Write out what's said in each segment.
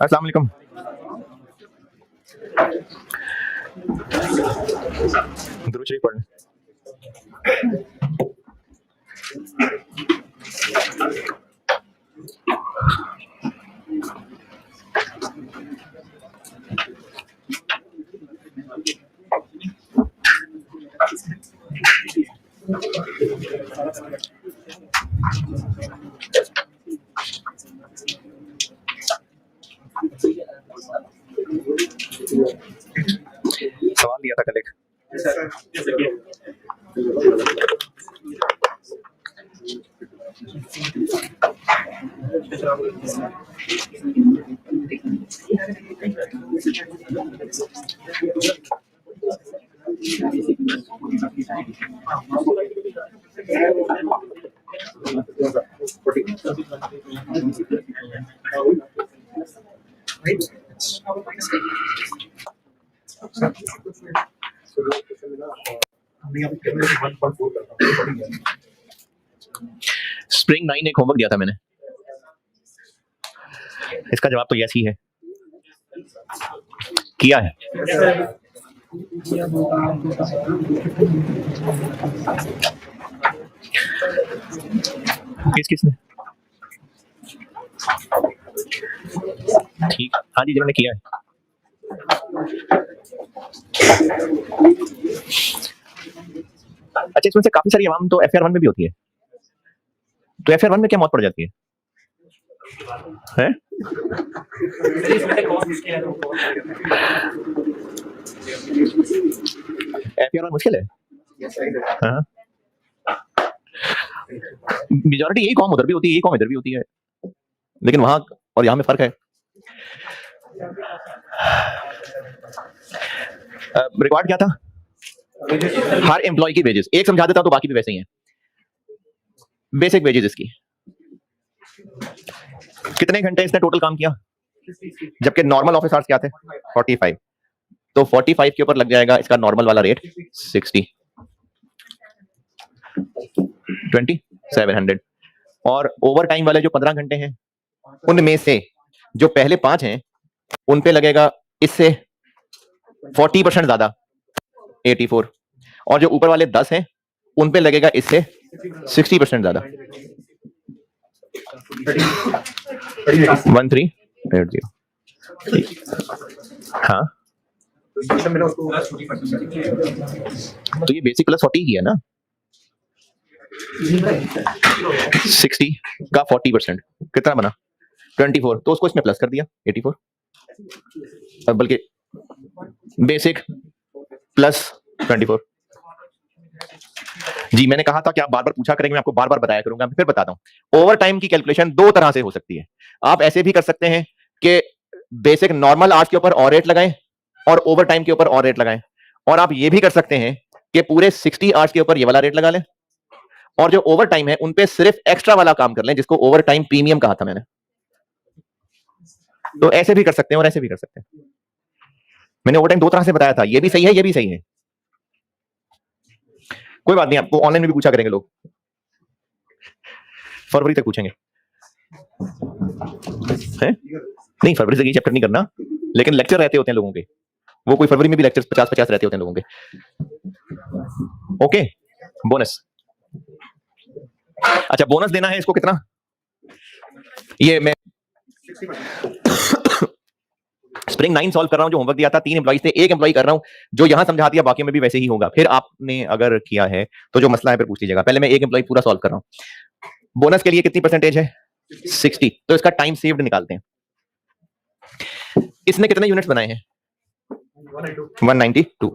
अस्सलाम वालेकुम। दुरूद शरीफ पढ़ लें। सवाल दिया था कल एक। स्प्रिंग 9 एक होमवर्क दिया था मैंने, इसका जवाब तो यस ही है। किया है। किसने? ठीक, हाँ जी जिन्होंने किया है। अच्छा, इसमें से काफी सारी आवाम तो FR1 में भी होती है, तो FR1 में क्या मौत पड़ जाती है? हैं? FR1 मुश्किल है। हाँ, मेजॉरिटी यही कौम उधर भी होती है, यही कौम इधर भी होती है, लेकिन वहां और यहाँ में फर्क है। रिकॉर्ड क्या था? हर एम्प्लॉय की वेजेस, एक समझा देता तो बाकी भी वैसे ही हैं। बेसिक वेजेस इसकी, कितने घंटे इसने टोटल काम किया, जबकि नॉर्मल ऑफिस आवर्स क्या थे? 45। तो 45 के ऊपर लग जाएगा इसका नॉर्मल वाला रेट 60, 2700। और ओवर टाइम वाले जो 15 घंटे हैं, उनमें से जो पहले 5 हैं उन पे लगेगा इससे 40% ज्यादा 84, और जो ऊपर वाले 10 हैं उन पे लगेगा इससे 60% ज्यादा 1380। हाँ, तो ये बेसिक प्लस 40 किया ना, 60 का 40% कितना बना? 24। तो उसको इसमें प्लस कर दिया 84, बल्कि बेसिक प्लस 24। जी मैंने कहा था कि आप बार बार पूछा करेंगे, मैं आपको बार बार बताया करूंगा। फिर बताता हूं, ओवर टाइम की कैलकुलेशन दो तरह से हो सकती है। आप ऐसे भी कर सकते हैं कि बेसिक नॉर्मल आवर्स के ऊपर और रेट लगाएं और ओवर टाइम के ऊपर और रेट लगाएं, और आप ये भी कर सकते हैं कि पूरे 60 आवर्स के ऊपर ये वाला रेट लगा लें, और जो ओवर टाइम है उन पे सिर्फ एक्स्ट्रा वाला काम कर लें, जिसको ओवर टाइम प्रीमियम कहा था मैंने। तो ऐसे भी कर सकते हैं और ऐसे भी कर सकते हैं। मैंने ओवर टाइम दो तरह से बताया था, ये भी सही है, ये भी सही है। कोई बात नहीं, आपको ऑनलाइन में भी पूछा करेंगे लोग, फरवरी तक पूछेंगे है? नहीं, फरवरी से ये चैप्टर नहीं करना, लेकिन लेक्चर रहते होते हैं लोगों के, वो कोई फरवरी में भी लेक्चर 50-50 रहते होते हैं लोगों के। Okay, bonus. अच्छा, बोनस देना है इसको कितना? ये मैं स्प्रिंग 9 सॉल्व कर रहा हूं, जो होमवर्क दिया था 3 एम्प्लॉइज थे, एक एम्प्लॉय कर रहा हूं, जो यहां समझा दिया बाकी में भी वैसे ही होगा। फिर आपने अगर किया है तो जो मसला है फिर पूछ लीजिएगा। पहले मैं एक एम्प्लॉय पूरा सॉल्व कर रहा हूं। बोनस के लिए कितनी परसेंटेज है? 60। तो इसका टाइम सेव्ड निकालते हैं। इसने कितने यूनिट्स बनाए हैं? 192।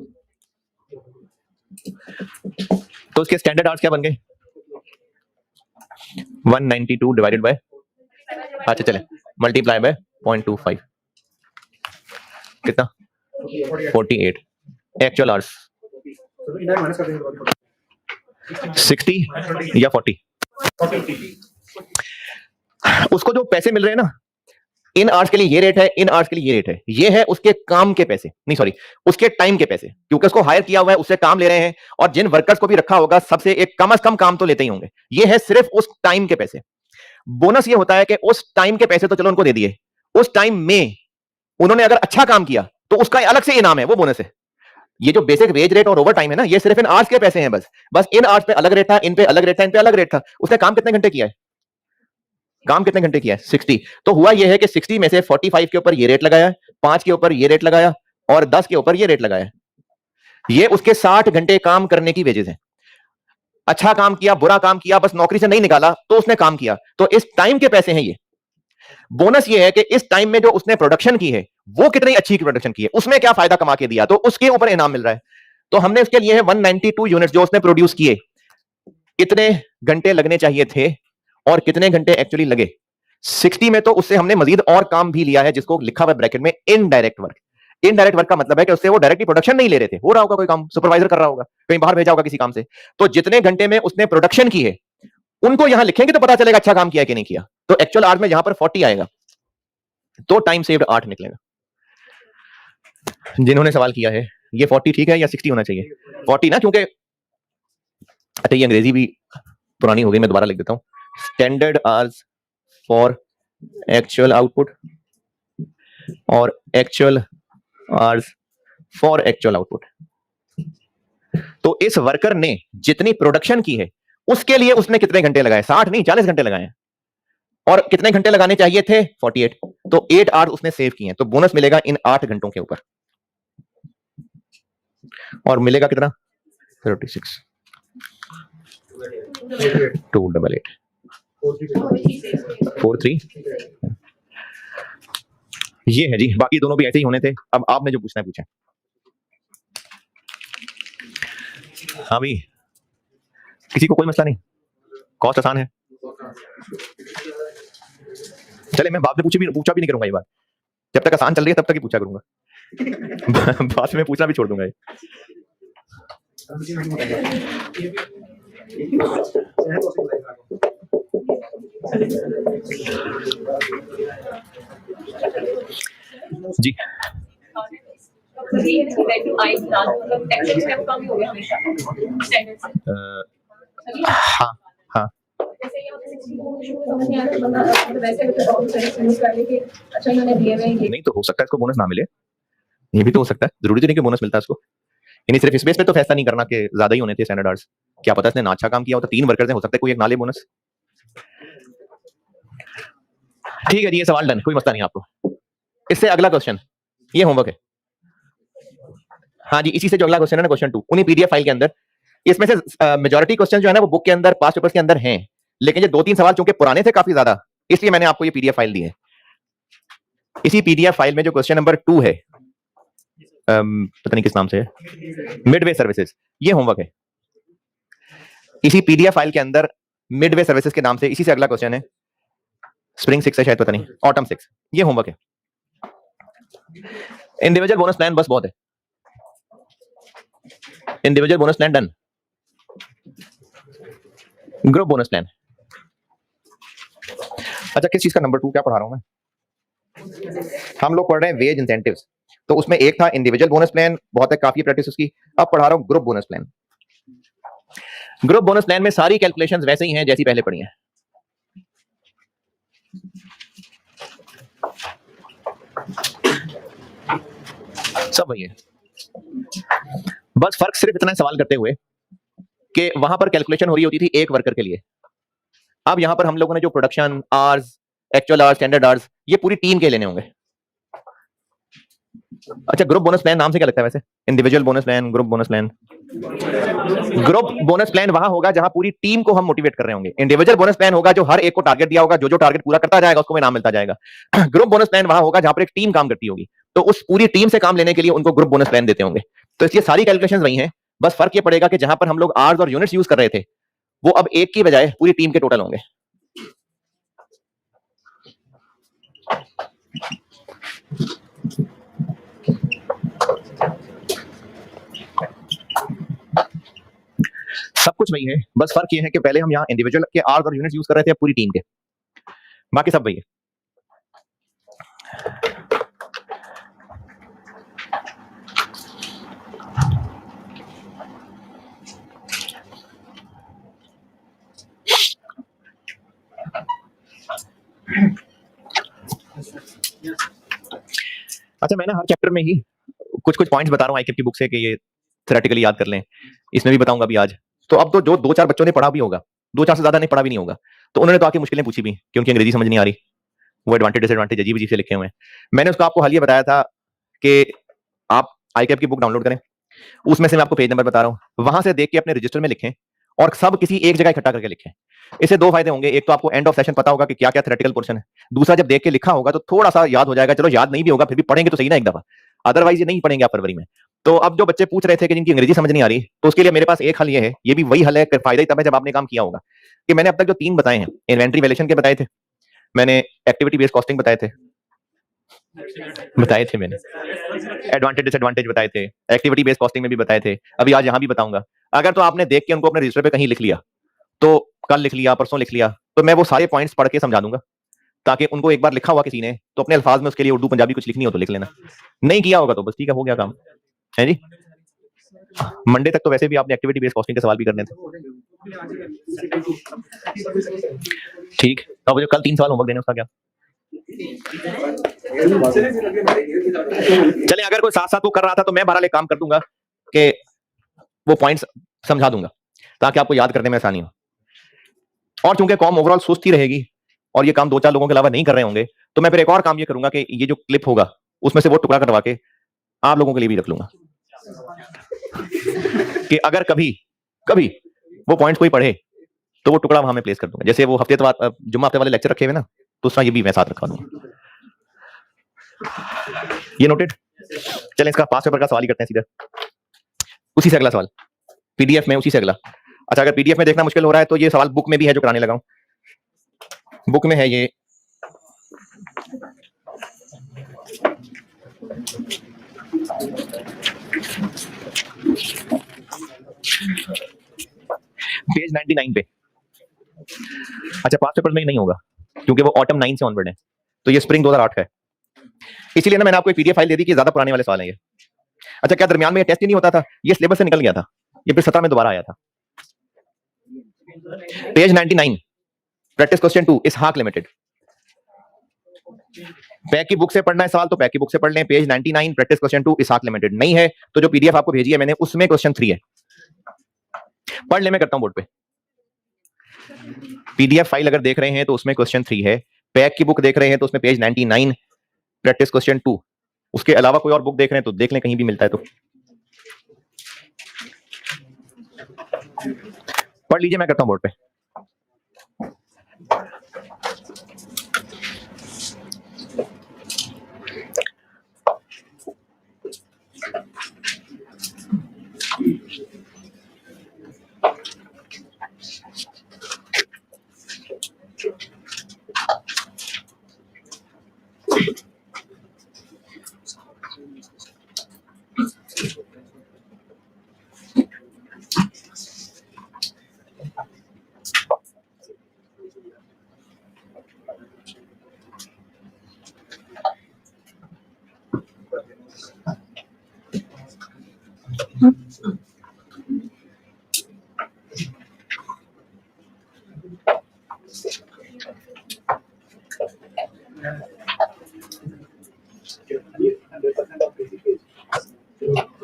तो उसके स्टैंडर्ड आवर्स क्या बन गए? 192 डिवाइडेड बाय, अच्छा चले मल्टीप्लाई बाय 0.25, कितना? 48 एक्चुअल आवर्स। 60 या 40? उसको जो पैसे मिल रहे हैं ना, इन आवर्स के लिए ये रेट है, इन आवर्स के लिए ये रेट है, ये है उसके काम के पैसे, नहीं सॉरी उसके टाइम के पैसे, क्योंकि उसको हायर किया हुआ है, उससे काम ले रहे हैं, और जिन वर्कर्स को भी रखा होगा सबसे एक कम से कम काम तो लेते ही होंगे। ये है सिर्फ उस टाइम के पैसे। बोनस ये होता है कि उस टाइम के पैसे तो चलो उनको दे दिए, उस टाइम में उन्होंने अगर अच्छा काम किया तो उसका अलग से इनाम है, वो बोनस है। ये जो बेसिक वेज रेट और ओवर टाइम है ना, ये सिर्फ इन आवर्स के पैसे हैं, बस बस इन आवर्स पे अलग रेट था, इन पे अलग रेट था, इन पे अलग रेट था। उसने काम कितने घंटे किया है, काम कितने घंटे किया है, 60। तो हुआ ये है कि 60 में से 45 के ऊपर ये रेट लगाया, 5 के ऊपर ये रेट लगाया और 10 के ऊपर ये रेट लगाया। ये उसके 60 घंटे काम करने की वेजेस है। अच्छा काम किया, बुरा काम किया, बस नौकरी से नहीं निकाला तो उसने काम किया, तो इस टाइम के पैसे हैं ये। बोनस ये है कि इस टाइम में जो उसने प्रोडक्शन की है, वो कितनी अच्छी प्रोडक्शन की है, उसमें क्या फायदा कमा के दिया, तो उसके ऊपर इनाम मिल रहा है। तो हमने उसके लिए 192 यूनिट जो उसने प्रोड्यूस किए, कितने घंटे लगने चाहिए थे और कितने घंटे एक्चुअली लगे। 60 में तो उससे हमने मजीद और काम भी लिया है, जिसको लिखा हुआ ब्रैकेट में इनडायरेक्ट वर्क। इनडायरेक्ट वर्क का मतलब है कि उससे वो डायरेक्टली प्रोडक्शन नहीं ले रहे थे, हो रहा होगा कोई काम, सुपरवाइजर कर रहा होगा, कहीं बाहर भेजा होगा किसी काम से। तो जितने घंटे में उसने प्रोडक्शन की है उनको यहां लिखेंगे तो पता चलेगा अच्छा काम किया कि नहीं किया। तो एक्चुअल आवर्स में यहां पर 40 आएगा, तो टाइम सेव्ड 8 निकलेगा। जिन्होंने सवाल किया है ये 40 ठीक है या 60 होना चाहिए? 40 ना, क्योंकि अच्छा ये अंग्रेजी भी पुरानी हो गई, मैं दोबारा लिख देता हूं। Standard hours for actual output और actual hours for actual output. तो इस वर्कर ने जितनी प्रोडक्शन की है उसके लिए उसने कितने घंटे लगाए, 60 नहीं 40 घंटे लगाए हैं। और कितने घंटे लगाने चाहिए थे, 48। तो 8 आवर्स उसने सेव किए हैं, तो बोनस मिलेगा इन 8 घंटों के ऊपर। और मिलेगा कितना, 36 288 43। ये है जी, बाकी दोनों भी ऐसे ही होने थे। अब आपने जो पूछना है पूछें। हाँ भाई, किसी को कोई मसला नहीं, कॉस्ट आसान है। चले मैं बाद में पूछा भी नहीं करूंगा ये बात, जब तक आसान चल रही है तब तक ही पूछा करूंगा। बाद में पूछना भी छोड़ दूंगा ये। जी हाँ हाँ नहीं तो हो सकता है इसको बोनस ना मिले, ये भी तो हो सकता है, जरूरी तो नहीं कि बोनस मिलता है इसको। यानी सिर्फ इस बेस पे तो फैसला नहीं करना कि ज्यादा ही होने थे स्टैंडर्ड आवर्स। क्या पता इसने ना अच्छा काम किया हो, तो 3 वर्कर्स हैं, हो सकता है कोई एक ना ले बोनस। ठीक है जी, ये सवाल डन, कोई मसला नहीं आपको। इससे अगला क्वेश्चन, ये होमवर्क है। हाँ जी, इसी से जो अगला क्वेश्चन है ना, क्वेश्चन 2, उन्हीं पीडीएफ फाइल के अंदर। इसमें से मेजॉरिटी क्वेश्चन जो है ना वो बुक के अंदर, पास्ट पेपर्स के अंदर हैं, लेकिन ये 2-3 सवाल चूंकि पुराने थे काफी ज्यादा, इसलिए मैंने आपको ये पीडीएफ फाइल दी है। इसी पीडीएफ फाइल में जो क्वेश्चन नंबर 2 है, पता नहीं किस नाम से है, मिडवे सर्विसेज, ये होमवर्क है। इसी पीडीएफ फाइल के अंदर मिडवे सर्विसेज के नाम से, इसी से अगला क्वेश्चन है, स्प्रिंग 6 है शायद, पता नहीं, ऑटम 6, ये होमवर्क है। इंडिविजुअल बोनस प्लान बस बहुत है, individual bonus plan done. Group bonus plan, अच्छा किस चीज का नंबर 2 क्या पढ़ा रहा हूं मैं? हम लोग पढ़ रहे हैं वेज इंसेंटिव्स, तो उसमें एक था इंडिविजुअल बोनस प्लान, बहुत है काफी प्रैक्टिस उसकी। अब पढ़ा रहा हूं group bonus plan. Group bonus plan में सारी कैलकुलेशंस वैसे ही हैं जैसी पहले पढ़ी हैं। सब वही है, बस फर्क सिर्फ इतना सवाल करते हुए कि वहां पर कैलकुलेशन हो रही होती थी एक वर्कर के लिए, अब यहां पर हम लोगों ने जो production hours, actual hours, standard hours, ये पूरी टीम के लेने होंगे। अच्छा ग्रुप बोनस प्लान नाम से क्या लगता है वैसे, individual bonus plan, group bonus plan. Group bonus plan वहां होगा जहां पूरी टीम को हम मोटिवेट कर रहे होंगे, इंडिविजुअल बोनस प्लान होगा जो हर एक को टारगेट दिया होगा, जो जो टारगेट पूरा करता जाएगा उसको इनाम मिलता जाएगा। ग्रुप बोनस प्लान वहां होगा जहां पर एक टीम काम करती होगी, तो उस पूरी टीम से काम लेने के लिए उनको ग्रुप बोनस प्लान देते होंगे। तो इसलिए सारी कैलकुलेशंस वही हैं, बस फर्क ये पड़ेगा कि जहां पर हम लोग आवर्स और यूनिट्स यूज कर रहे थे वो अब एक की बजाय पूरी टीम के टोटल होंगे। सब कुछ वही है, बस फर्क ये है कि पहले हम यहाँ इंडिविजुअल के आवर्स और यूनिट्स यूज कर रहे थे, पूरी टीम के, बाकी सब वही है। अच्छा, मैं ना हर चैप्टर में ही कुछ कुछ पॉइंट्स बता रहा हूँ आईकेप की बुक से कि ये थ्योरेटिकली याद कर लें। इसमें भी बताऊंगा भी आज। तो अब तो जो 2-4 बच्चों ने पढ़ा भी होगा, 2-4 से ज्यादा ने पढ़ा भी नहीं होगा, तो उन्होंने तो आके मुश्किलें पूछी भी कि उनकी अंग्रेजी समझ नहीं आ रही, वो एडवांटेज डिसएडवांटेज अजीब-अजीब से लिखे हुए हैं। मैंने उसको आपको हाल ये बताया था कि आप आईकेप की बुक डाउनलोड करें, उसमें से मैं आपको पेज नंबर बता रहा हूँ, वहां से देख के अपने रजिस्टर में लिखें और सब किसी एक जगह इकट्ठा करके लिखें। इससे 2 फायदे होंगे, एक तो आपको एंड ऑफ सेशन पता होगा कि क्या-क्या थ्योरेटिकल पोर्शन है। दूसरा, जब देख के लिखा होगा तो थोड़ा-सा याद हो जाएगा, चलो याद नहीं भी होगा फिर भी पढ़ेंगे तो सही ना एक दफा, अदरवाइज ये नहीं पढ़ेंगे आप फरवरी में। तो अब जो बच्चे पूछ रहे थे कि जिनकी अंग्रेजी समझ नहीं आ रही, तो उसके लिए मेरे पास एक हल ये है, ये भी वही हल है, फायदा ही तब है जब आपने काम किया होगा, कि मैंने अब तक जो 3 बताए हैं, इन्वेंटरी वैल्यूएशन के बताए थे, मैंने एक्टिविटी बेस्ड कॉस्टिंग बताए थे मैंने एडवांटेज डिसएडवांटेज बताए थे, एक्टिविटी बेस्ड कॉस्टिंग में भी बताए थे, अभी आज यहां भी बताऊंगा। अगर तो आपने देख के उनको अपने रजिस्टर पे कहीं लिख लिया, तो कल लिख लिया, परसों लिख लिया, तो मैं वो सारे पॉइंट्स पढ़ के समझा दूंगा, ताकि उनको एक बार लिखा हुआ किसी ने तो अपने अल्फाज में उसके लिए उर्दू पंजाबी कुछ लिखनी हो तो लिख लेना, नहीं किया होगा तो बस ठीक है, हो गया काम है जी। मंडे तक तो वैसे भी आपने एक्टिविटी बेस्ड कॉस्टिंग के सवाल भी करने थे, ठीक। अब जो कल 3 सवाल होमवर्क देने उसका क्या? चले, अगर कोई साथ साथ वो कर रहा था तो मैं बहरहाल एक काम कर दूंगा कि वो पॉइंट्स समझा दूंगा ताकि आपको याद करने में आसानी हो। और चूंकि कॉम ओवरऑल सुस्त ही रहेगी और ये काम 2-4 लोगों के अलावा नहीं कर रहे होंगे, तो मैं फिर एक और काम ये करूंगा कि ये जो क्लिप होगा उसमें से वो टुकड़ा करवा के आप लोगों के लिए भी रख लूंगा, कि अगर कभी कभी वो पॉइंट्स कोई पढ़े तो वो टुकड़ा वहां में प्लेस कर दूंगा, जैसे वो जुम्मा हफ्ते वाले लेक्चर रखे हुए ना, तो उसका ये भी मैं साथ रखवा दूंगा। ये नोटेड। चलें, इसका पास पेपर का सवाल ही करते हैं सीधा, उसी से अगला सवाल पीडीएफ में, उसी से अगला। अच्छा, अगर पीडीएफ में देखना मुश्किल हो रहा है तो ये सवाल बुक में भी है जो कराने लगा हूं, बुक में है ये। पेज 99 पे। अच्छा, पास पेपर में नहीं होगा क्योंकि वो ऑटम 9 से ऑनवर्ड है, तो ये स्प्रिंग 2008 का है, इसीलिए ना मैंने आपको एक पीडीएफ फाइल दे दी कि ज्यादा पुराने वाले सवाल हैं ये। अच्छा, क्या दरमियान में ये टेस्ट ही नहीं होता था? ये सिलेबस से निकल गया था, ये फिर 17 में दोबारा आया था। पेज 99, प्रैक्टिस क्वेश्चन 2, इसहाक लिमिटेड। पैक की बुक से पढ़ना है सवाल तो पैक की बुक से पढ़ लें, पेज 99, प्रैक्टिस क्वेश्चन 2, इसहाक लिमिटेड। नहीं है तो जो पीडीएफ आपको भेजी है मैंने उसमें क्वेश्चन 3 है, पढ़ ले, मैं करता हूं बोर्ड पे। पीडीएफ फाइल अगर देख रहे हैं तो उसमें क्वेश्चन 3 है, पैक की बुक देख रहे हैं तो उसमें पेज 99, प्रैक्टिस क्वेश्चन 2। उसके अलावा कोई और बुक देख रहे हैं तो देख लें, कहीं भी मिलता है तो पढ़ लीजिए, मैं करता हूं बोर्ड पे।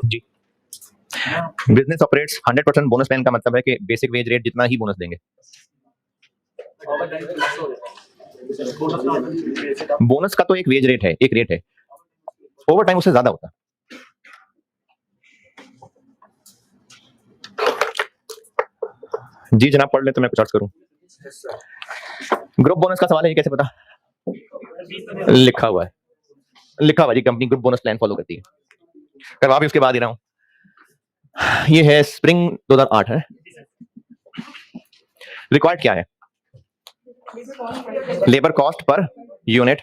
जी, बिजनेस ऑपरेट्स 100% बोनस प्लान का मतलब है कि बेसिक वेज रेट जितना ही बोनस देंगे। बोनस का तो एक वेज रेट है, एक रेट है, ओवर टाइम उससे ज्यादा होता है। जी जनाब, पढ़ ले तो मैं कुछ अर्ज करूं। ग्रुप बोनस का सवाल है, ये कैसे पता? लिखा हुआ है, लिखा हुआ जी, company group bonus plan follow करती है, करवा भी उसके बाद दे रहा हूं। ये है स्प्रिंग 2008 है। रिक्वायर्ड क्या है? Labour cost per unit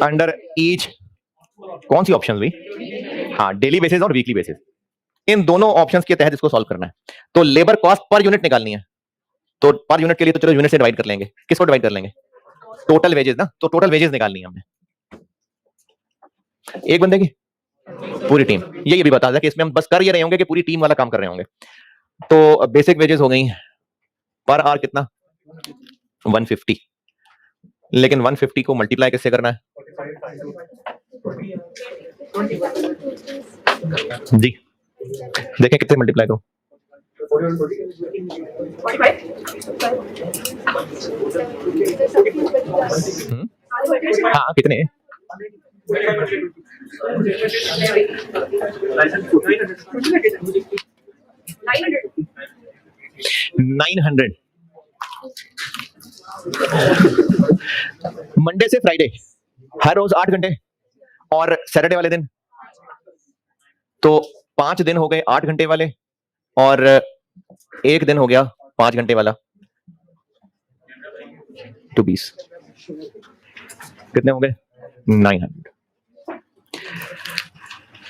under each, कौन सी ऑप्शन हुई? हाँ, डेली बेसिस और वीकली बेसिस, इन दोनों ऑप्शंस के तहत इसको सॉल्व करना है। तो लेबर कॉस्ट पर यूनिट निकालनी है, तो पर यूनिट के लिए तो चलो यूनिट से डिवाइड कर लेंगे, किसको डिवाइड कर लेंगे? टोटल वेजेस ना, तो टोटल वेजेस निकालनी है हमने, एक बंदे की पूरी टीम। ये भी बता दें कि इसमें हम बस कर ये रहे होंगे कि पूरी टीम वाला काम कर रहे होंगे। तो बेसिक वेजेस हो गई पर आवर कितना? 150, लेकिन 150 को मल्टीप्लाई किससे करना है? जी देखें कितने मल्टीप्लाई करूं। हाँ कितने 900 मंडे से फ्राइडे हर रोज 8 घंटे और सैटरडे वाले दिन तो 5 दिन हो गए 8 घंटे वाले और एक दिन हो गया 5 घंटे वाला। 220 कितने हो गए 900।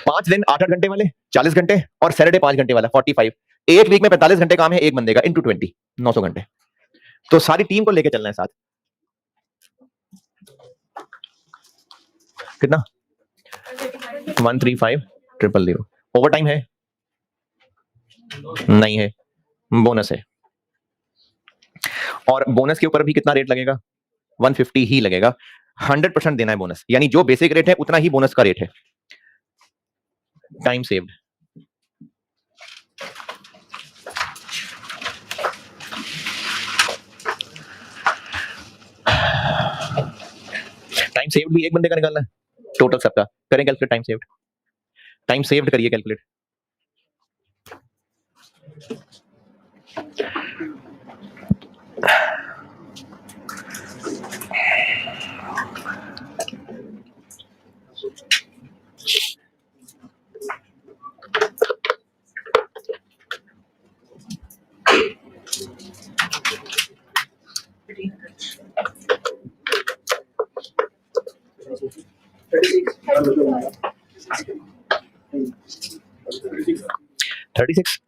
5 दिन 8 घंटे वाले 40 घंटे और सैटरडे 5 घंटे वाला 45। एक वीक में 45 घंटे काम है एक बंदे का इनटू 20 900 घंटे। तो सारी टीम को लेके चलना है साथ। कितना 135,000 ओवर टाइम है नहीं है बोनस है और बोनस के ऊपर भी कितना रेट लगेगा 150 ही लगेगा। 100% देना है बोनस यानी जो बेसिक रेट है उतना ही बोनस का रेट है। टाइम सेव्ड टाइम सेव्ड भी एक बंदे का निकालना है टोटल सबका। करें कैलकुलेट टाइम सेव्ड करिए कैलकुलेट। थर्टी सिक्स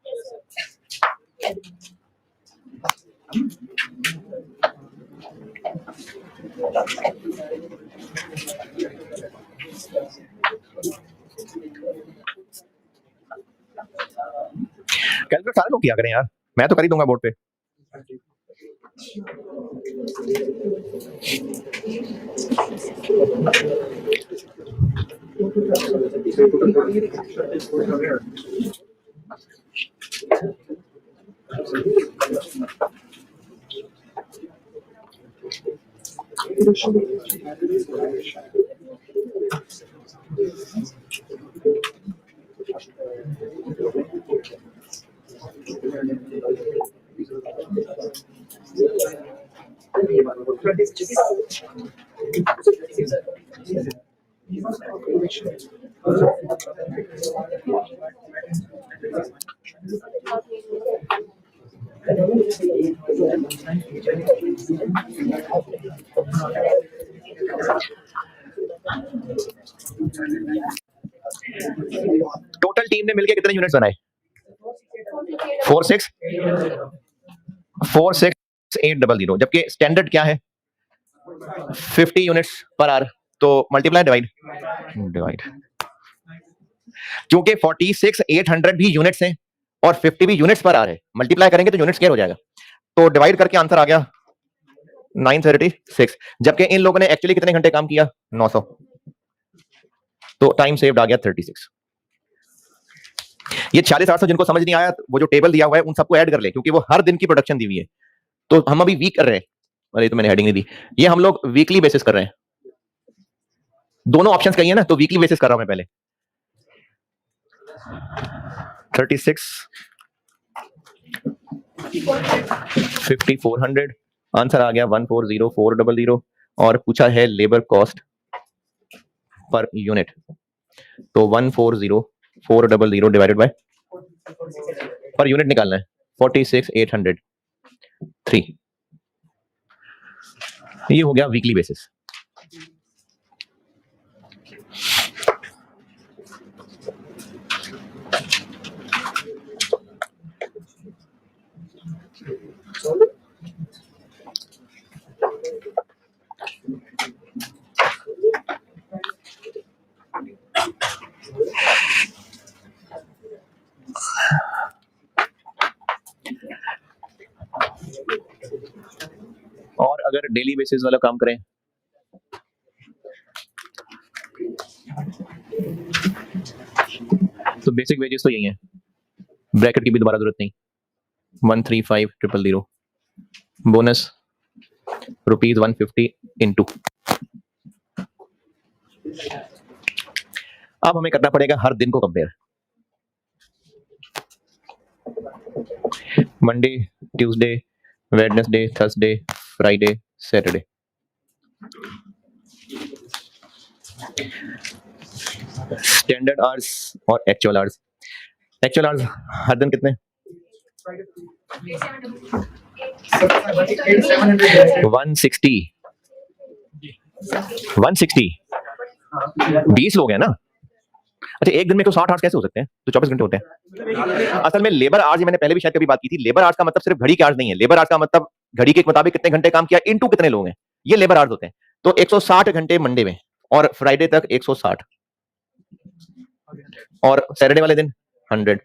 कैलकुलेट सारे लोग किया करें यार मैं तो कर ही दूंगा बोर्ड पे। टोटल टीम ने मिलकर कितने यूनिट्स बनाए 46800 जबकि स्टैंडर्ड क्या है 50 यूनिट्स पर आवर। तो मल्टीप्लाई डिवाइड क्योंकि 46,800 भी यूनिट्स हैं और 50 भी यूनिट्स पर आवर है मल्टीप्लाई करेंगे तो यूनिट स्क्वायर हो जाएगा। तो डिवाइड करके आंसर आ गया 936 जबकि इन लोगों ने एक्चुअली कितने घंटे काम किया 900। तो टाइम सेव्ड आ गया 36। ये 46,800 जिनको समझ नहीं आया वो जो टेबल दिया हुआ है उन सबको ऐड कर ले क्योंकि वो हर दिन की प्रोडक्शन दी हुई है। तो हम अभी वीक कर रहे हैं अरे तो मैंने हेडिंग नहीं दी ये हम लोग वीकली बेसिस कर रहे हैं। दोनों ऑप्शंस कही है ना तो वीकली बेसिस कर रहा हूं मैं पहले 36 5400 आंसर आ गया 140,400 और पूछा है लेबर कॉस्ट पर यूनिट तो 140,400 डिवाइडेड बाय पर यूनिट निकालना है 46,803 ये हो गया वीकली बेसिस। और अगर डेली बेसिस वाला काम करें तो बेसिक वेजेस तो यही है, ब्रैकेट की भी दोबारा जरूरत नहीं, 135,000 बोनस ₹150 इंटू। अब हमें करना पड़ेगा हर दिन को compare, Monday, Tuesday, Wednesday, Thursday, Friday, Saturday. Standard hours और एक्चुअल आवर्स। एक्चुअल आवर्स हर दिन कितने? 160 20 लोग हैं ना। अच्छा, एक दिन में 160 आवर्स कैसे हो सकते हैं? तो 24 घंटे होते हैं। असल में लेबर आवर्स, मैंने पहले भी शायद कभी बात की थी, लेबर आवर्स का मतलब सिर्फ घड़ी के आवर्स नहीं है। लेबर आवर्स का मतलब घड़ी के मुताबिक कितने घंटे काम किया इनटू कितने लोग हैं, ये लेबर आवर्स होते हैं। तो 160 घंटे मंडे में और फ्राइडे तक 160 और सैटरडे वाले दिन 100।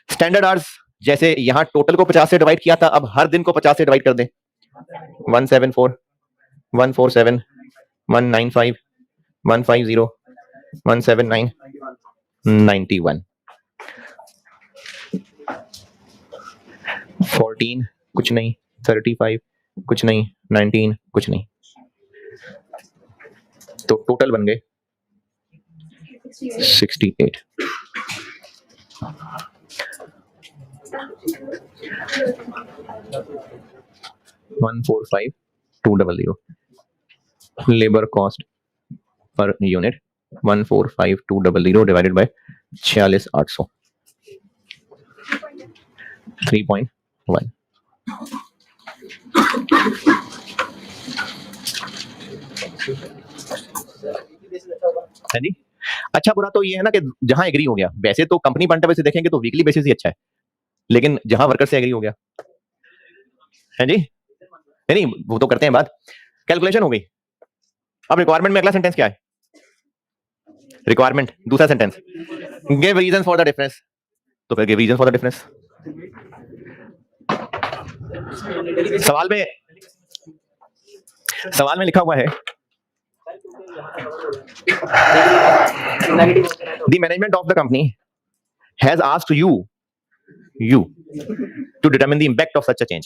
स्टैंडर्ड आवर्स जैसे यहां टोटल को 50 से डिवाइड किया था, अब हर दिन को 50 से डिवाइड कर दें। 174, 147, 195, 150, 179, 91, 14 कुछ नहीं, 35 कुछ नहीं, 19 कुछ नहीं, तो टोटल बन गए 68। $145,200 labour cost per unit, 145,200 divided by 46,800, 3.1। है जी। अच्छा बुरा तो ये है ना कि जहां एग्री हो गया, वैसे तो कंपनी पॉइंट ऑफ व्यू से देखेंगे तो वीकली बेसिस ही अच्छा है, लेकिन जहां वर्कर से एग्री हो गया है जी, नहीं वो तो करते हैं बात, कैलकुलेशन हो गई। अब रिक्वायरमेंट में अगला सेंटेंस क्या है? रिक्वायरमेंट दूसरा sentence, give reason for the difference, तो फिर give reason for the difference. सवाल में लिखा हुआ है the management of the company has asked you to determine the impact of such a change.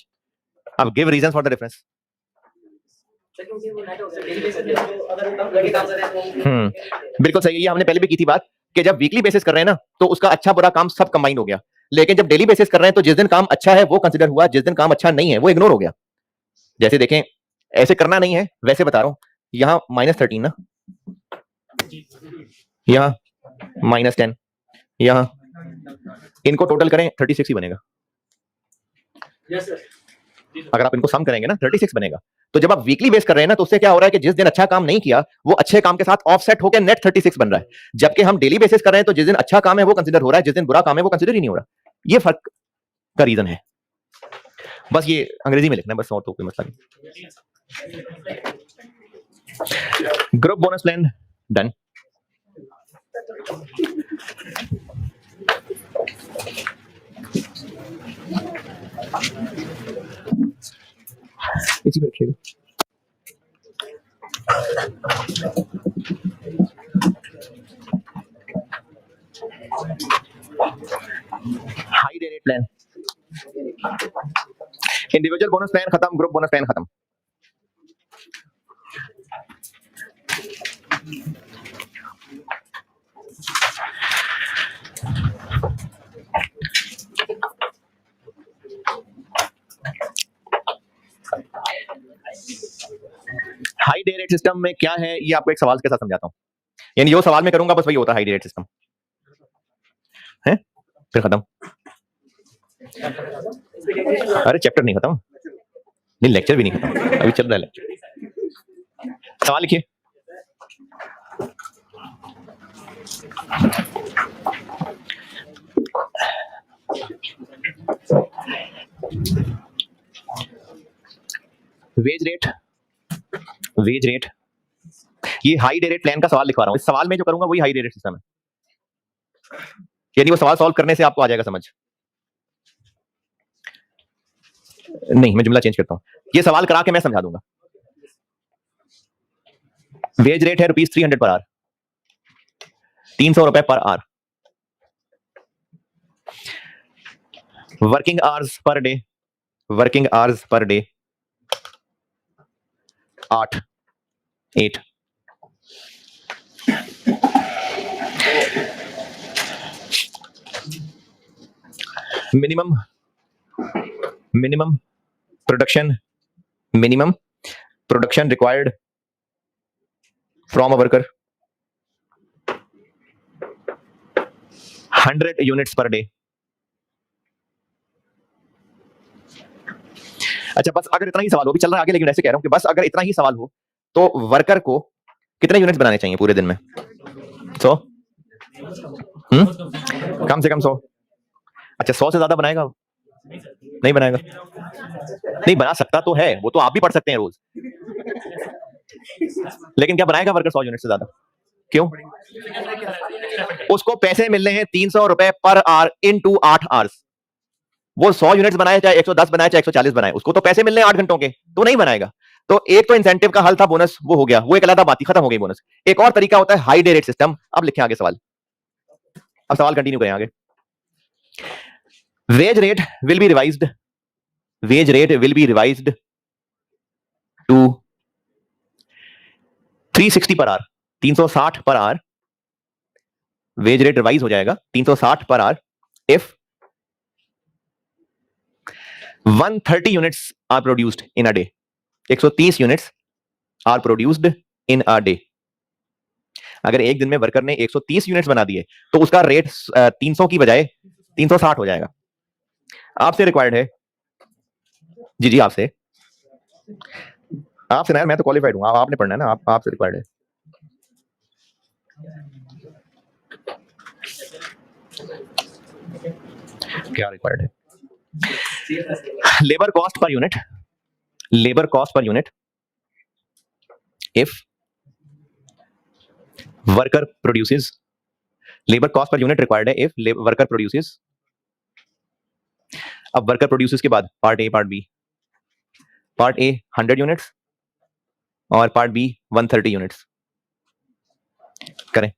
अब give reasons for the difference. बिल्कुल सही है, ये हमने पहले भी की थी बात कि जब वीकली बेसिस कर रहे हैं ना तो उसका अच्छा बुरा काम सब कंबाइन हो गया, लेकिन जब डेली बेसिस कर रहे हैं तो जिस दिन काम अच्छा है वो कंसिडर हुआ, जिस दिन काम अच्छा नहीं है वो इग्नोर हो गया। जैसे देखें, ऐसे करना नहीं है, वैसे बता रहा हूं, यहां -13 ना, यहां -10, यहां इनको टोटल करें 36 ही बनेगा। अगर आप इनको सम करेंगे ना 36 बनेगा। तो जब आप वीकली बेस कर रहे हैं ना तो उससे क्या हो रहा है कि जिस दिन अच्छा काम नहीं किया वो अच्छे काम के साथ ऑफसेट होकर नेट 36 बन रहा है, जबकि हम डेली बेसिस कर रहे हैं तो जिस दिन अच्छा काम है वो कंसीडर हो रहा है, जिस दिन बुरा काम है वो कंसीडर ही नहीं हो रहा। ये फर्क का रीजन है, बस ये अंग्रेजी में लिखना है बस, और तो कोई मसला नहीं। Group bonus plan done. इसी में रखिएगा। High day rate plan, individual bonus plan खत्म, ग्रुप बोनस प्लान खत्म। हाई डे रेट सिस्टम में क्या है ये आपको एक सवाल के साथ समझाता हूं, यानी जो सवाल में करूंगा बस वही होता है हाई डे रेट सिस्टम है। फिर खत्म। अरे चैप्टर नहीं खत्म, नहीं लेक्चर भी नहीं खत्म, अभी चल रहा है लेक्चर। सवाल लिखिए। वेज रेट, ये हाई डे रेट प्लान का सवाल लिखवा रहा हूं। इस सवाल में जो करूंगा वही हाई डे रेट सिस्टम है, यानी वो सवाल सॉल्व करने से आपको आ जाएगा समझ। नहीं मैं जुमला चेंज करता हूं, ये सवाल करा के मैं समझा दूंगा। वेज रेट है ₹300 per hour, ₹300 per hour. Working hours per day, working hours per day 8 minimum production required from a worker 100 units per day. अच्छा, बस अगर इतना ही सवाल हो, भी चल रहा है आगे, लेकिन ऐसे कह रहा हूं कि बस अगर इतना ही सवाल हो तो वर्कर को कितने यूनिट्स बनाने चाहिए पूरे दिन में? 100? कम से कम 100। अच्छा, 100 से ज्यादा बनाएगा? नहीं बनाएगा। नहीं बना सकता तो है, वो तो आप भी पढ़ सकते हैं रोज, लेकिन क्या बनाएगा वर्कर 100 यूनिट से ज्यादा? क्यों? उसको पैसे मिल रहे हैं 300 रुपए पर आवर इनटू 8 आवर्स। वो 100 यूनिट्स बनाए, चाहे 110 बनाए, चाहे 140 बनाए, उसको तो पैसे मिल रहे हैं 8 घंटों के, तो नहीं बनाएगा। तो एक तो इंसेंटिव का हल था, बोनस वो हो गया, वो एक अलग बात थी, खत्म हो गई बोनस। एक और तरीका होता है हाई डे रेट सिस्टम। अब लिखें आगे सवाल, अब सवाल कंटिन्यू करें आगे। Wage rate will be revised, wage rate will be revised to 360 per our, 360 per our. Wage rate revise हो जाएगा 360 per hour if 130 units are produced in a day. 130 units are produced in a day. अगर एक दिन में worker ने 130 units बना दिए तो उसका रेट 300 की बजाय 360 हो जाएगा। आपसे रिक्वायर्ड है, जी जी आपसे ना, मैं तो क्वालिफाइड हूं, आपने पढ़ना है ना, आपसे रिक्वायर्ड है। क्या रिक्वायर्ड है? Labour cost per unit, labour cost per unit if worker produces, labour cost per unit required है इफ वर्कर प्रोड्यूसेस। अब वर्कर प्रोड्यूसेस के बाद part A part B. Part A 100 units और पार्ट बी 130 यूनिट्स। करें।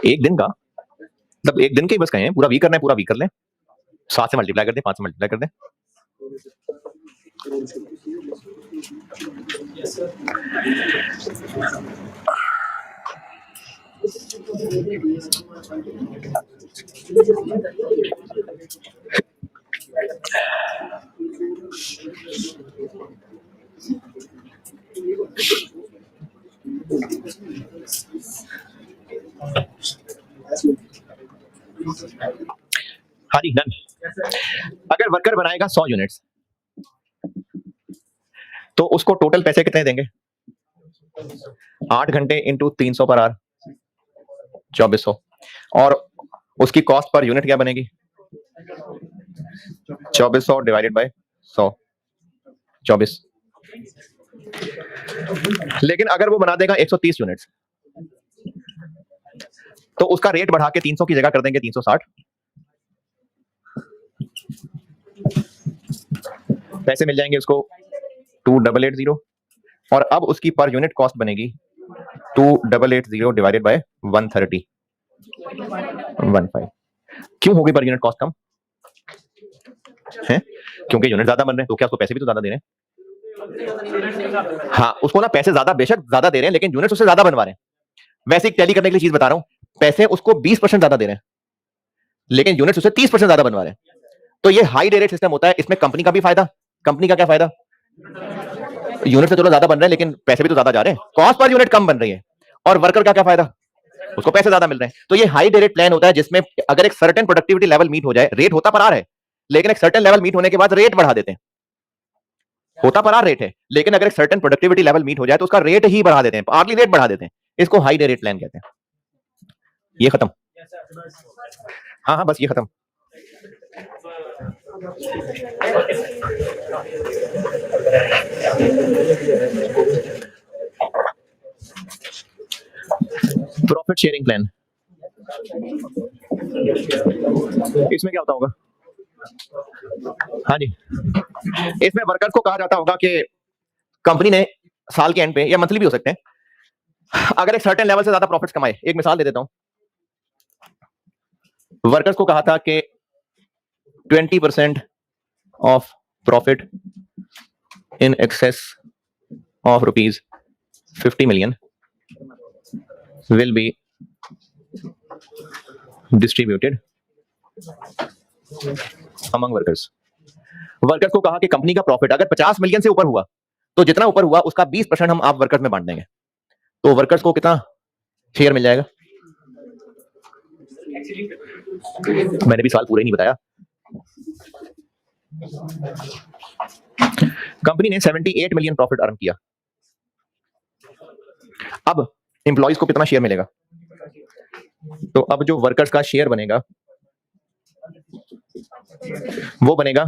एक दिन का मतलब एक दिन के बस कहें, पूरा वीक करना है, पूरा वीक कर लें, 7 से मल्टीप्लाई कर दें, 5 से मल्टीप्लाई कर दें। हाँ जी डन। अगर वर्कर बनाएगा 100 यूनिट्स तो उसको टोटल पैसे कितने देंगे? 8 घंटे इंटू 300 पर आवर 2400, और उसकी कॉस्ट पर यूनिट क्या बनेगी? 2400 डिवाइडेड बाय 100, 24। लेकिन अगर वो बना देगा 130 यूनिट्स तो उसका रेट बढ़ा के 300 की जगह कर देंगे 360। पैसे मिल जाएंगे उसको 2880, और अब उसकी पर यूनिट कॉस्ट बनेगी 2880 डिवाइडेड बाय 130, 15। क्यों होगी पर यूनिट कॉस्ट कम है? क्योंकि यूनिट ज्यादा बन रहे हैं, तो क्या उसको पैसे भी तो ज्यादा दे रहे हैं? हाँ, उसको ना पैसे ज्यादा, बेशक ज्यादा दे रहे हैं, लेकिन यूनिट्स उससे ज्यादा बनवा रहे हैं। वैसे एक टैली करने के लिए चीज बता रहा हूं, पैसे उसको 20% ज्यादा दे रहे हैं, लेकिन यूनिट्स उसे 30% ज्यादा बनवा रहे हैं। तो ये हाई डे रेट सिस्टम होता है, इसमें कंपनी का भी फायदा। कंपनी का क्या फायदा? यूनिट से चलो ज्यादा बन रहे हैं, लेकिन पैसे भी तो ज्यादा जा रहे हैं, कॉस्ट पर यूनिट कम बन रही है। और वर्कर का क्या फायदा? उसको पैसे ज्यादा मिल रहे हैं। तो ये हाई डे रेट प्लान होता है जिसमें अगर एक सर्टेन प्रोडक्टिविटी लेवल मीट हो जाए, रेट होता पर आ रहा है, लेकिन एक सर्टेन लेवल मीट होने के बाद रेट बढ़ा देते हैं। होता पर रेट है, लेकिन अगर एक सर्टेन प्रोडक्टिविटी लेवल मीट हो जाए तो उसका रेट ही बढ़ा देते हैं, आर्ली रेट बढ़ा देते हैं। इसको हाई डे रेट प्लान कहते हैं। ये खत्म। हाँ हाँ, बस ये खत्म। प्रॉफिट शेयरिंग प्लान, इसमें क्या होता होगा? हाँ जी, इसमें वर्कर्स को कहा जाता होगा कि कंपनी ने साल के एंड पे, या मंथली भी हो सकते हैं, अगर एक सर्टेन लेवल से ज्यादा प्रॉफिट्स कमाए, एक मिसाल दे देता हूं, वर्कर्स को कहा था कि 20% of profit in excess of ₹50 million will be distributed among workers। Workers को कहा कि कंपनी का प्रॉफिट अगर 50 मिलियन से ऊपर हुआ तो जितना ऊपर हुआ उसका 20% हम आप वर्कर्स में बांट देंगे। तो वर्कर्स को कितना शेयर मिल जाएगा? मैंने भी सवाल पूरा ही नहीं बताया। कंपनी ने 78 मिलियन प्रॉफिट अर्न किया। अब एम्प्लॉइज को कितना शेयर मिलेगा? तो अब जो वर्कर्स का शेयर बनेगा वो बनेगा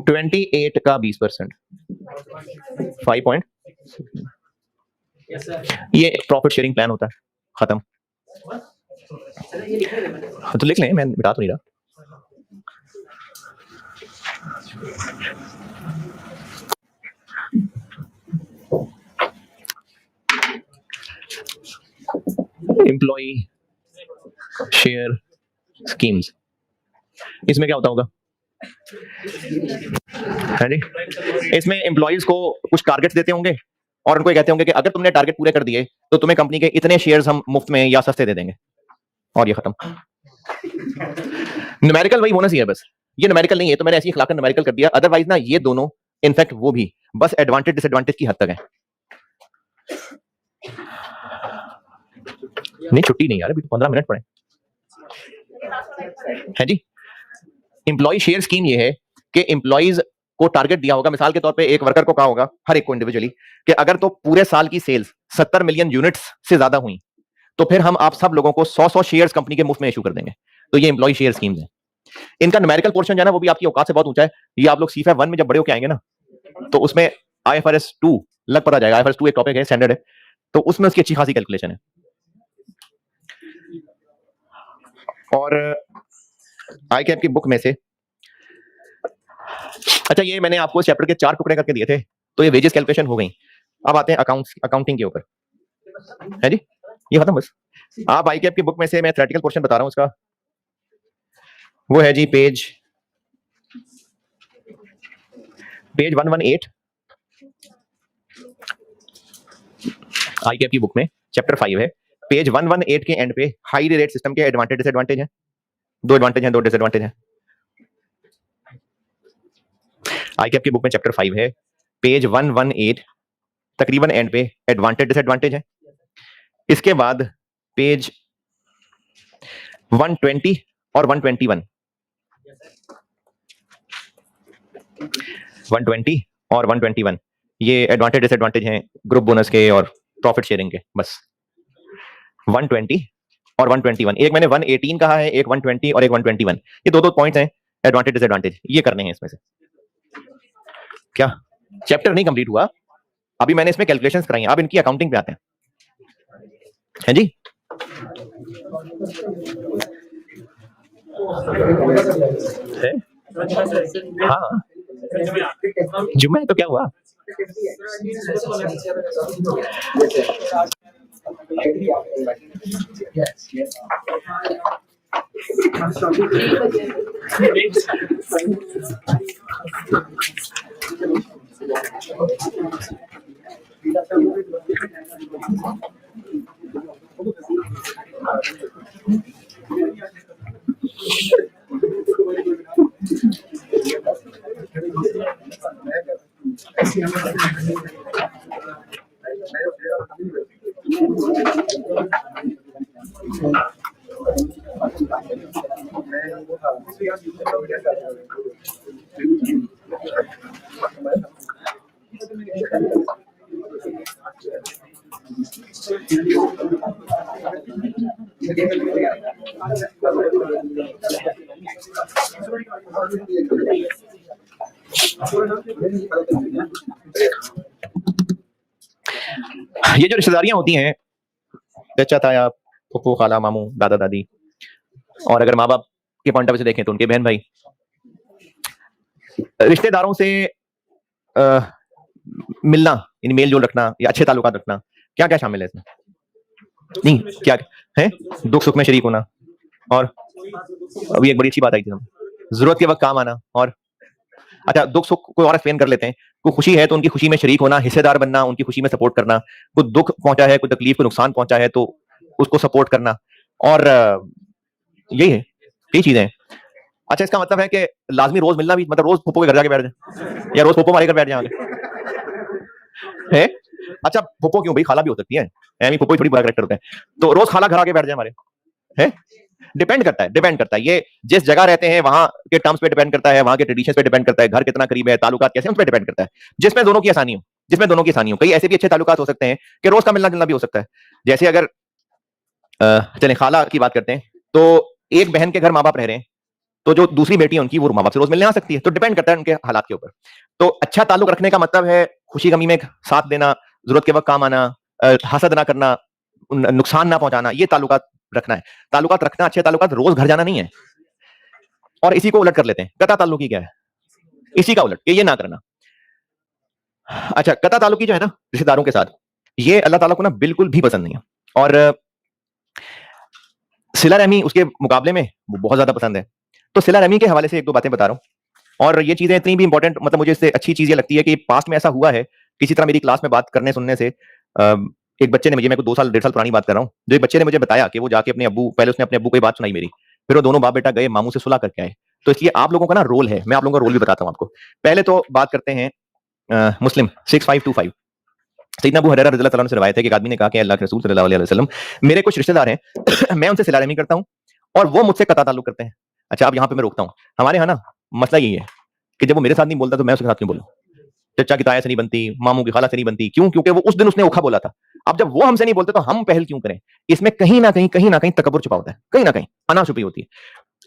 28 का 20%, 5 ये प्रॉफिट शेयरिंग प्लान होता है। खत्म। तो लिख लें, मैं मिटा तो नहीं रहा। एम्प्लॉई शेयर स्कीम्स, इसमें क्या होता होगा? है जी, इसमें एम्प्लॉइज को कुछ टारगेट्स देते होंगे और उनको कहते होंगे कि अगर तुमने टारगेट पूरे कर दिए तो तुम्हें कंपनी के इतने शेयर्स हम मुफ्त में या सस्ते दे देंगे, और ये खत्म। न्यूमेरिकल वही बोनस ही है, बस ये न्यूमेरिकल नहीं है तो मैंने ऐसी अखलाकन न्यूमेरिकल कर दिया। अदरवाइज ना ये दोनों, इनफैक्ट वो भी बस एडवांटेज डिसएडवांटेज की हद तक है। नहीं, छुट्टी नहीं यार, अभी तो 15 मिनट पड़े है जी। एम्प्लॉय शेयर स्कीम ये है कि एम्प्लॉइज को टारगेट दिया होगा। मिसाल के तौर पे एक वर्कर को कहा होगा, हर एक को इंडिविजुअली, कि अगर तो पूरे साल की सेल्स 70 मिलियन यूनिट्स से ज्यादा हुई तो फिर हम आप सब लोगों को 100 शेयर्स कंपनी के मुफ्त में इशू कर देंगे। तो ये एम्प्लॉय शेयर स्कीम्स है। इनका न्यूमेरिकल पोर्शन जो है ना वो भी आपकी औकात से बहुत ऊंचा है। ये आप लोग CFA 1 में जब बड़े होके आएंगे ना तो उसमें IFRS 2 लग पता जाएगा। IFRS 2 एक टॉपिक है, स्टैंडर्ड है, तो उसमें उसकी अच्छी खासी कैलकुलेशन है। और ICAP की बुक में से, अच्छा ये मैंने आपको चैप्टर के 4 टुकड़े करके दिए थे, तो ये वेजेस कैलकुलेशन हो गई। अब आते हैं अकाउंटिंग के ऊपर, है जी, ये खत्म बस। आप ICAP की बुक में से मैं थ्योरेटिकल पोर्शन बता रहा हूं उसका, वो है जी पेज 118 ICAP की बुक में, चैप्टर 5 है। पेज 118 के एंड पे हाई रेट सिस्टम के एडवांटेज डिसएडवांटेज हैं। 2 एडवांटेज हैं, 2 डिसएडवांटेज हैं। ICAP की बुक में चैप्टर 5 है, पेज 118 तकरीबन एंड पे एडवांटेज डिसएडवांटेज है। इसके बाद पेज 120 और 121 और 121 ये एडवांटेज डिसएडवांटेज हैं ग्रुप बोनस के और प्रॉफिट शेयरिंग के। बस 120 और 121, एक मैंने 118 कहा है, एक 120 और एक 121, ये दो पॉइंट्स हैं एडवांटेज डिसएडवांटेज, ये करने हैं इसमें से। क्या चैप्टर नहीं कंप्लीट हुआ अभी, मैंने इसमें कैलकुलेशंस कराई हैं। अब इनकी अकाउंटिंग पे आते हैं जी। है? हाँ, जुम्मे है तो क्या हुआ? ये जो रिश्तेदारियां होती हैं, चाचा ताया, फूफू, खाला, मामू, दादा दादी, और अगर माँ बाप के पॉइंट ऑफ व्यू से देखें तो उनके बहन भाई, रिश्तेदारों से मिलना, इन मेल जोल रखना या अच्छे ताल्लुकात रखना, क्या क्या शामिल है इसमें? नहीं, क्या है? दुख सुख में शरीक होना, और अभी एक बड़ी अच्छी बात आई थी, जरूरत के वक्त काम आना, और अच्छा दुख सुख को और एक्सप्लेन कर लेते हैं। कोई खुशी है तो उनकी खुशी में शरीक होना, हिस्सेदार बनना, उनकी खुशी में सपोर्ट करना। कोई दुख पहुंचा है, कोई तकलीफ, कोई नुकसान पहुंचा है तो उसको सपोर्ट करना, और यही है, यही चीजें हैं। अच्छा, इसका मतलब है कि लाजमी रोज मिलना भी, मतलब रोज फूफो के घर जाके बैठ जाए या रोज फूफो हमारे घर बैठ जाए है? अच्छा, फूफो क्यों भाई, खाला भी हो सकती है, एमी फूफो थोड़ी बड़ा कैरेक्टर होता है, तो रोज खाला घर आके बैठ जाए हमारे, है? डिपेंड करता है, ये जिस जगह रहते हैं वहां के टर्म्स पे डिपेंड करता है, वहां के ट्रेडिशंस पे डिपेंड करता है, घर कितना करीब है, ताल्लुकात कैसे, उस पे डिपेंड करता है, जिसमें दोनों की आसानी हो। कई ऐसे भी अच्छे ताल्लुकात हो सकते हैं कि रोज का मिलना जुलना भी हो सकता है। जैसे अगर चले खाला की बात करते हैं, तो एक बहन के घर माँ बाप रह रहे हैं, तो जो दूसरी बेटी है उनकी, वो माँ बाप से रोज मिलने आ सकती है, तो डिपेंड करता है उनके हालात के ऊपर। तो अच्छा ताल्लुक रखने का मतलब है खुशी गमी में साथ देना, जरूरत के वक्त काम आना, हसद ना करना, नुकसान ना पहुंचाना, ये ताल्लुकात रखना है। ताल्लुकात रखना, अच्छे ताल्लुकात, रोज घर जाना नहीं है। और इसी को उलट कर लेते हैं, कता ताल्लुकी क्या है, इसी का उलट, ये ना करना। अच्छा, कता ताल्लुकी जो है ना रिश्तेदारों के साथ, ये अल्लाह ताला को ना बिल्कुल भी पसंद नहीं है, और सिला रहमी उसके मुकाबले में वो बहुत ज्यादा पसंद है। तो सिला रहमी के हवाले से एक दो बातें बता रहा हूं, और ये चीजें इतनी भी इंपॉर्टेंट, मतलब मुझे इससे अच्छी चीज ये लगती है कि पास्ट में ऐसा हुआ है, किसी तरह मेरी क्लास में बात करने सुनने से एक बच्चे ने मुझे, मैं को 2 साल 1.5 साल पुरानी बात कर रहा हूँ, जो एक बच्चे ने मुझे बताया कि वो जाके अपने अब्बू, पहले उसने अपने अब्बू को बात सुनाई मेरी, फिर वो दोनों बाप बेटा गए मामू से सुलह करके आए। तो इसलिए आप लोगों का ना रोल है, मैं आप लोगों का रोल भी बताता हूँ आपको। पहले तो बात करते हैं मुस्लिम 6525, सैयदना अबू हुरैरा रज़ियल्लाहु अन्हु से रवायत है कि एक आदमी ने कहा कि अल्लाह के रसूल सल्लल्लाहु अलैहि वसल्लम, मेरे कुछ रिश्तेदार हैं मैं उनसे सिला रहमी करता हूँ और वो मुझसे कता ताल्लुक करते हैं। अच्छा, अब यहाँ पे मैं रोकता हूँ, हमारे यहाँ ना मसला यही है कि जब वो मेरे साथ नहीं बोलता तो मैं उसके साथ क्यों बोलूं? चचा की ताया से नहीं बनती, मामू की खाला से नहीं बनती, क्यों? क्योंकि वो उस दिन उसने ओखा बोला था। अब जब वो हमसे नहीं बोलते तो हम पहल क्यों करें? इसमें कहीं ना कहीं तकब्बुर छुपा होता है, कहीं ना कहीं अना छुपी होती है।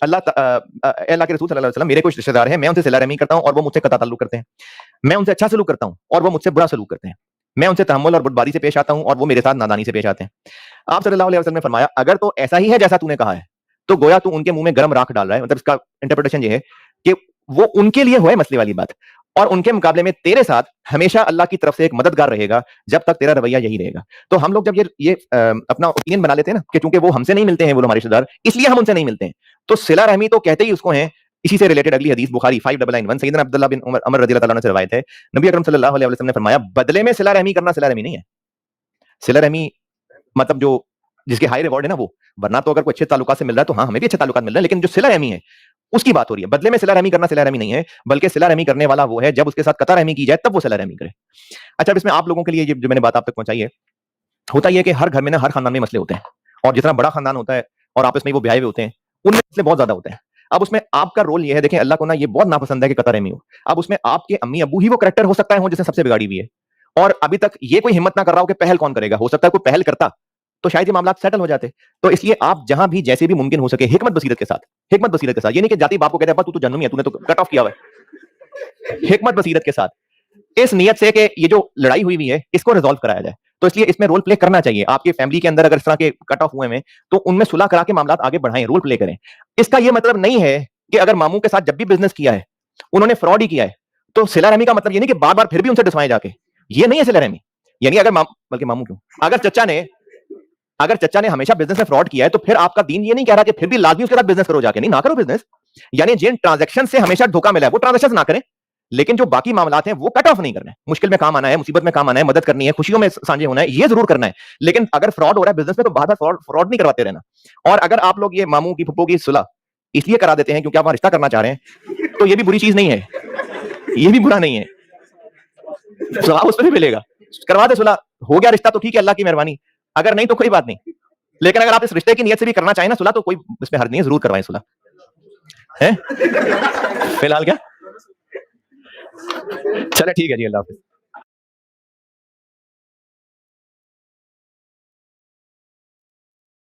अल्लाह के रसूल सल्लल्लाहु अलैहि वसल्लम, मेरे कुछ रिश्तेदार हैं, मैं उनसे सिला रहमी करता हूं और वो मुझसे कता ताल्लुक करते हैं। मैं उनसे अच्छा सलूक करता हूं और वो मुझसे बुरा सलूक करते हैं। मैं उनसे तहम्मुल और बुर्दबारी से पेश आता हूं और वो मेरे साथ नादानी से पेश आते हैं। आप सल्लल्लाहु अलैहि वसल्लम ने फरमाया, अगर तो ऐसा ही है जैसा तूने कहा है, तो गोया तू उनके मुंह में गर्म राख डाल रहा है। मतलब इसका इंटरप्रिटेशन ये है कि वो उनके लिए हुआ है मसले वाली बात, और उनके मुकाबले में तेरे साथ हमेशा अल्लाह की तरफ से एक मददगार रहेगा जब तक तेरा रवैया यही रहेगा। तो हम लोग जब ये अपना ओपिनियन बना लेते हैं ना कि चूंकि वो हमसे नहीं मिलते हैं, वो हमारे रिश्तेदार, इसलिए हम उनसे नहीं मिलते हैं, तो सिला रहमी तो कहते ही उसको हैं। इसी से रिलेटेड अगली हदीस बुखारी 5991, सैयदना अब्दुल्लाह बिन अमर रज़ियल्लाहु अन्हु से रवायत है, नबी अकरम सल्लल्लाहु अलैहि वसल्लम ने फरमाया, बदले में सिला रहमी करना सिला रहमी नहीं है। सिला रहमी मतलब जो जिसके हाई रिवॉर्ड है ना वो, वरना तो अगर कोई अच्छे ताल्लुकात से मिल रहा है तो हाँ, हमें भी अच्छे ताल्लुकात मिल रहे हैं, लेकिन जो सिला रहमी है उसकी बात हो रही है। बदले में सिला रहमी करना सिला रहमी नहीं है, बल्कि सिला रहमी करने वाला वो है जब उसके साथ कता रहमी की जाए तब वो सिला रहमी करे। अच्छा, अब इसमें आप लोगों के लिए जो मैंने बात आप तक पहुंचाई है, होता यह है कि हर घर में ना, हर खानदान में मसले होते हैं, और जितना बड़ा खानदान होता है और आपस में वो ब्याहे हुए होते हैं, उनमें मसले बहुत ज्यादा होते हैं। अब उसमें आपका रोल ये है, देखें अल्लाह को ना ये बहुत नापसंद है कि कता रहमी हो। अब उसमें आपके अम्मी अब्बू ही वो करैक्टर हो सकता है हो जिसने सबसे बिगाड़ी हुई है, और अभी तक ये कोई हिम्मत ना कर रहा हो कि पहल कौन करेगा। हो सकता है कोई पहल करता तो शायद ये मामला सेटल हो जाते। तो इसलिए आप जहां भी जैसे भी मुमकिन हो सके हिकमत बसीरत के साथ, ये नहीं कि जाति बाप को कहते हैं तू तो जन्नमी है, तूने तो कट ऑफ किया हुआ है, हिकमत बसीरत के साथ, इस नियत से कि ये जो लड़ाई हुई है इसको रिजॉल्व कराया जाए। तो इसलिए इसमें रोल प्ले करना चाहिए। आपके फैमिली के अंदर अगर इस तरह के कट ऑफ हुए हैं तो उनमें सुलह करा के मामला आगे बढ़ाएं, रोल प्ले करें। इसका यह मतलब नहीं है कि अगर मामू के साथ जब भी बिजनेस किया है उन्होंने फ्रॉड ही किया है तो सिला रहमी का मतलब ये नहीं कि बार बार फिर भी उनसे डिसवाएं जाके, ये नहीं है सिला रहमी। यानी अगर बल्कि मामू क्यों, अगर चचा ने हमेशा बिजनेस में फ्रॉड किया है तो फिर आपका दीन ये नहीं कह रहा कि फिर भी लाजमी उसके साथ बिजनेस करो जाके, नहीं, ना करो बिजनेस। यानी जिन ट्रांजैक्शन से हमेशा धोखा मिला है वो ट्रांजैक्शन ना करें, लेकिन जो बाकी मामलात हैं वो कट ऑफ नहीं करना है। मुश्किल में काम आना है, मुसीबत में काम आना है, मदद करनी है, खुशियों में साझे होना है, ये जरूर करना है। लेकिन अगर फ्रॉड हो रहा है बिजनेस में तो बार बार फ्रॉड नहीं करवाते रहना। और अगर आप लोग ये मामू की फुप्पो की सुलह इसलिए करा देते हैं क्योंकि आप वहां रिश्ता करना चाह रहे हैं, तो ये भी बुरी चीज नहीं है, ये भी बुरा नहीं है, सवाब उसमें भी मिलेगा। करवा दे सुलह, हो गया रिश्ता तो ठीक है, अल्लाह की मेहरबानी, अगर नहीं तो कोई बात नहीं। लेकिन अगर आप इस रिश्ते की नियत से भी करना चाहें ना सुलह, तो कोई इसमें हर्ज नहीं है, जरूर करवाएं सुलह, है? फिलहाल क्या, चले ठीक है जी, अल्लाह हाफिज।